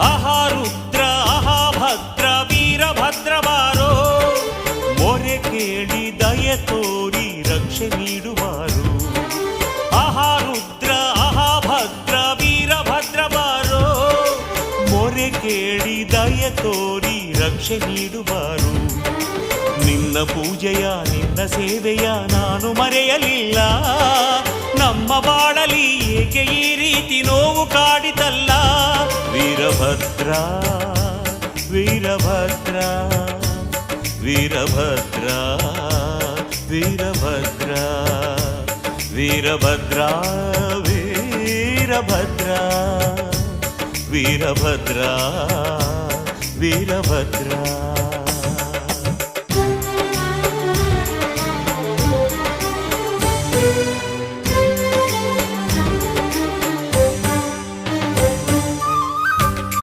ಆಹಾ ರುದ್ರ ಆಹಾ ಭದ್ರ ವೀರಭದ್ರ ಬಾರೋ, ಮೊರೆ ಕೇಳಿ ದಯೆ ತೋರಿ ರಕ್ಷೆ ನೀಡುವಾರು. ಆಹಾ ರುದ್ರ ಆಹಾ ಭದ್ರ ವೀರಭದ್ರ ಬಾರೋ, ಮೊರೆ ಕೇಳಿ ದಯೆ ತೋರಿ ರಕ್ಷೆ ನೀಡುವಾರು. ನಿನ್ನ ಪೂಜೆಯ ನಿನ್ನ ಸೇವೆಯ ನಾನು ಮರೆಯಲಿಲ್ಲ. ನಮ್ಮ ಬಾಳಲಿ ಏಕೆ ಈ ರೀತಿ ನೋವು ಕಾಡಿತಲ್ಲ. ವೀರಭದ್ರ ವೀರಭದ್ರ ವೀರಭದ್ರ ವೀರಭದ್ರ ವೀರಭದ್ರ ವೀರಭದ್ರ ವೀರಭದ್ರ ವೀರಭದ್ರ.